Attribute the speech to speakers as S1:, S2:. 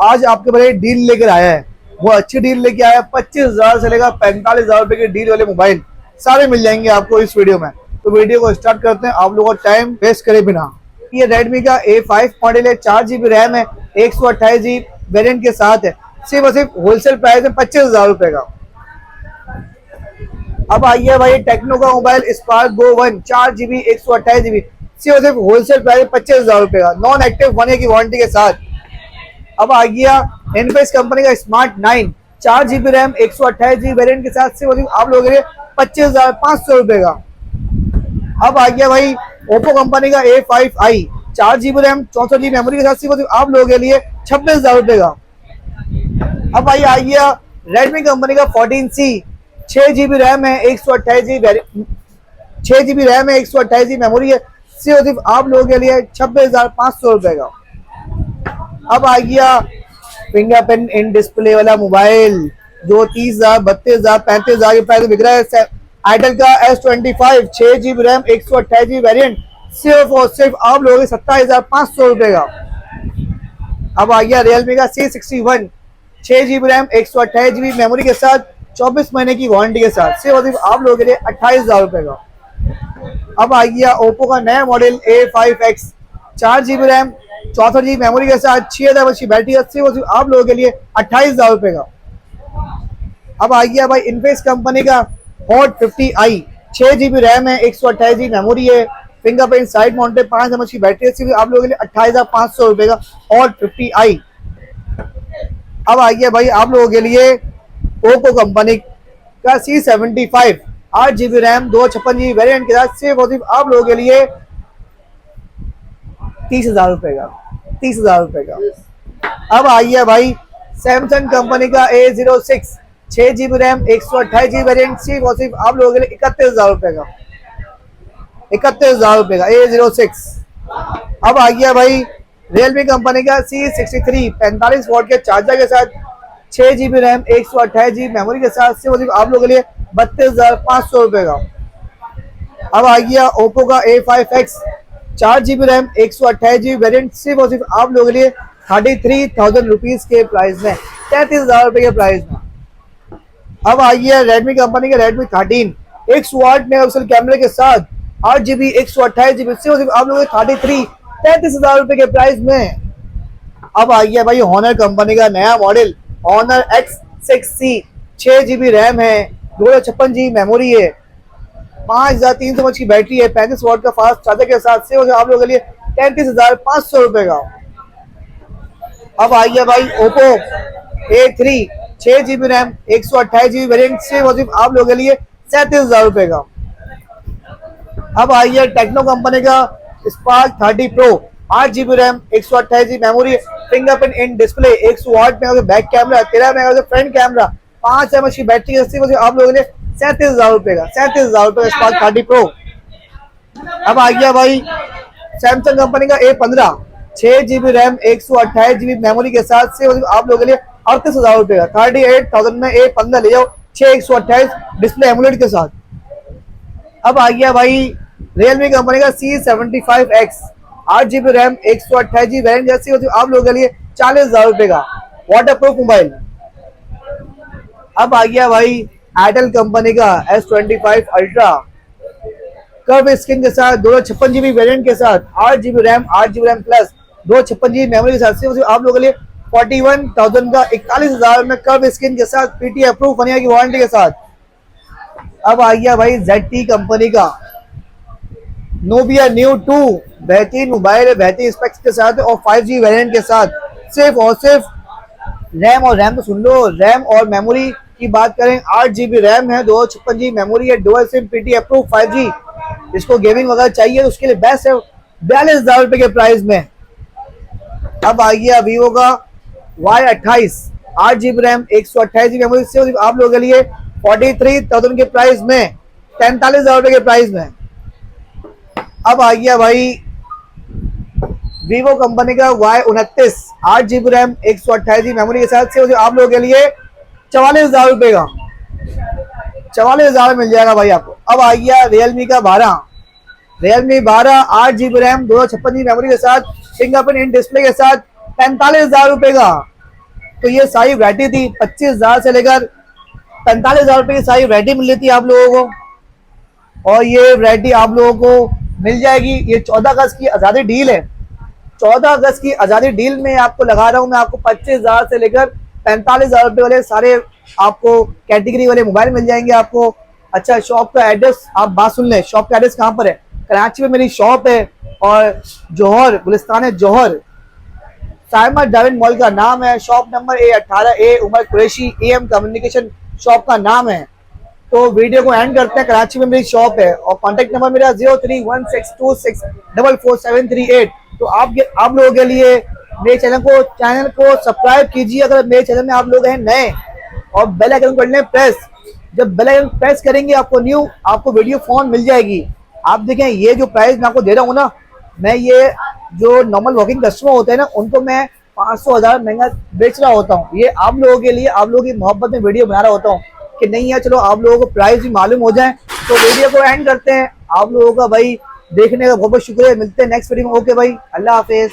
S1: आज आपके बड़े डील लेकर आया है, वो अच्छी डील लेके आया है। 25,000 से लेकर 45,000 रुपए की डील वाले मोबाइल सारे मिल जाएंगे आपको इस वीडियो में। तो वीडियो को स्टार्ट करते हैं आप लोगों का टाइम वेस्ट करे बिना। ये रेडमी का A5 मॉडल है, 4GB रैम है, 128GB वेरिएंट के साथ है। सिर्फ और सिर्फ होलसेल प्राइस है 25,000 रुपए का। अब आइए भाई टेक्नो का mobile Spark Go 1 4GB 128GB, सिर्फ होलसेल प्राइस 25,000 रुपए का, नॉन एक्टिव 1 ईयर की वारंटी के साथ। अब आ गया इनफिनिक्स कंपनी का smart 9 4GB RAM 128GB variant के साथ, सिर्फ आप लोगों के लिए 25,500 रुपए का। अब आ गया भाई ओप्पो कंपनी का A5i 4GB RAM 64GB memory के साथ, सिर्फ आप लोगों के लिए 26,000 रुपए का। अब भाई आ गया रेडमी कंपनी का 14C 6GB रैम है 6GB रैम है 128GB मेमोरी है, सिर्फ आप लोगों के लिए 26,500 रुपए का। अब आ गया फिंगरप्रिंट इन डिस्प्ले वाला मोबाइल जो 30,000 32,000 35,000 के प्राइस बिक रहा है। आइटल का S25 6GB RAM 128GB variant, सिर्फ और सिर्फ आप लोगों के 27,500 रुपए का। अब आ गया रियलमी का C61 6GB RAM 128GB memory के साथ, 24 महीने की वारंटी के साथ, सिर्फ आप लोगों के लिए 28,000 रुपए का। अब आ गया ओप्पो का नया model A5X 4GB RAM 64GB memory के साथ, 6,000 mAh की बैटरी, सिर्फ आप लोगों के लिए 28,000 रुपए का। अब आ गया भाई इनफिनिक्स कंपनी का हॉट 50i 6GB रैम है 128GB मेमोरी है, फिंगरप्रिंट साइड माउंटेड 5,000 mAh की बैटरी, सिर्फ आप लोगों के लिए 28,500 रुपए का हॉट 50i। अब आ गया भाई आप लोगों के लिए ओप्पो कंपनी का C75 8GB RAM 256GB variant के साथ, सिर्फ आप लोगों के लिए 30,000 रुपए का 30,000 रुपए का। अब आइए भाई सैमसंग कंपनी का A06 6GB RAM 128GB variant, सिर्फ आप लोगों के लिए 31,000 रुपए का 31,000 रुपए का A06। अब आ गया भाई रियलमी कंपनी का C63 45 वॉट के चार्जर के साथ, 6GB रैम 128GB मेमोरी के साथ, सिर्फ आप लोगों के लिए 32,500 रुपए का। अब आ गया ओप्पो का A5X 4GB RAM 128GB variant, सिर्फ आप लोगों के लिए 33,000 रुपीज के प्राइस में, 33,000 रुपए के प्राइस में। अब आ गया रेडमी कंपनी का रेडमी 13 108 मेगापिक्सल कैमरे के साथ, 8GB 128GB, सिर्फ आप लोगों के 33,000 रुपए के प्राइस में। अब आ गया भाई हॉनर कंपनी का नया model Honor X6C 6GB RAM है 256GB मेमोरी है, 5,300 mAh की बैटरी है, 35 वॉट का फास्ट चार्जर के साथ, सिर्फ आप लोगों के लिए 33,500 रुपए का। अब आ गया भाई Oppo A3 6GB RAM 128GB variant, सिर्फ आप लोगों के लिए 37,000 रुपए का। अब आ गया टेक्नो कंपनी का spark 30 pro 8GB RAM 128GB memory, fingerprint in display 108 mega back camera, 13 mega front camera, 5,000 mAh की बैटरी, सिर्फ आप लोगों के लिए 37,000 रुपए का 37,000 रुपए का स्पार्क 30 प्रो। अब आ गया भाई सैमसंग कंपनी का A15 6GB RAM 128GB memory के साथ, सिर्फ आप लोगों के लिए 38,000 रुपए का 38,000 में A15 ले जाओ 6/128 डिस्प्ले एमुलेट के साथ। अब आ गया भाई रियलमी कंपनी का C75X 8GB RAM 128GB variant, सिर्फ आप लोगों के लिए 40,000 रुपए का वाटरप्रूफ मोबाइल। अब आ गया भाई आइटल कंपनी का S25 अल्ट्रा कर्व स्क्रीन के साथ 256GB वेरिएंट के साथ, 8GB RAM 8GB RAM plus 256GB memory के साथ, सिर्फ आप लोगों के लिए 41,000 का 41,000 में कर्व स्क्रीन के साथ, PT अप्रूव 1 ईयर की वारंटी के साथ। अब आ गया भाई ZT कंपनी का नोबिया न्यू 2 बेहतरीन मोबाइल है, बेहतरीन स्पेक्स के साथ और 5G वेरिएंट के साथ, सिर्फ और सिर्फ रैम तो सुन लो, रैम और मेमोरी की बात करें 8GB रैम है 256GB मेमोरी है, dual SIM PT approve 5G, इसको गेमिंग वगैरह चाहिए तो उसके लिए बेस्ट है 42,000 रुपए के प्राइस में। अब आ गया वीवो का Y28 8GB RAM 128GB memory, सिर्फ आप लोगों के लिए 43,000 के प्राइस में, 43,000 रुपए के प्राइस में। अब आ गया भाई वीवो कंपनी का Y29 8GB RAM 128GB memory के साथ, सिर्फ आप लोगों के लिए 44,000 रुपए का 44,000 मिल जाएगा भाई आपको। अब आ गया रियलमी का 12 8GB रैम 256GB मेमोरी के साथ, फिंगरप्रिंट इन डिस्प्ले के साथ, 45,000 रुपए का तो ये सारी वैरायटी थी 25,000 से लेकर 45,000 रुपए की सारी वैरायटी मिल रही थी आप लोगों को। और ये वैरायटी आप लोगों को मिल जाएगी। ये 14 अगस्त की आज़ादी डील है। 14 अगस्त की आज़ादी डील में आपको लगा रहा हूँ मैं, आपको 25,000 से लेकर 45,000 रुपए वाले सारे आपको कैटेगरी वाले मोबाइल मिल जाएंगे आपको। अच्छा, शॉप का एड्रेस आप बात सुन लें, शॉप का एड्रेस कहाँ पर है? कराची में मेरी शॉप है और जौहर, गुलिस्तान है जौहर, साइमर डाविन मॉल का नाम है। Shop number A18A, Umar Qureshi, AM communication shop का नाम है। तो वीडियो को एंड करते हैं। कराची में मेरी शॉप है और कॉन्टेक्ट नंबर मेरा 031626447338। तो आप लोगों के लिए मेरे चैनल को सब्सक्राइब कीजिए अगर मेरे चैनल में आप लोग हैं नए, और बेल आइकन कर लें प्रेस। जब बेल आइकन प्रेस करेंगे आपको वीडियो फोन मिल जाएगी। आप देखें, ये जो प्राइस मैं आपको दे रहा हूँ ना, मैं ये जो नॉर्मल वॉकिंग कस्टमर होते हैं ना, उनको मैं 500,000 महंगा बेच रहा होता हूँ। ये आप लोगों के लिए, आप लोगों की मोहब्बत में वीडियो बना रहा होता हूँ कि नहीं है, चलो आप लोगों को प्राइस भी मालूम हो जाए। तो वीडियो को एंड करते हैं। आप लोगों का भाई देखने का बहुत बहुत शुक्रिया। मिलते हैं नेक्स्ट वीडियो में। ओके भाई, अल्लाह हाफिज।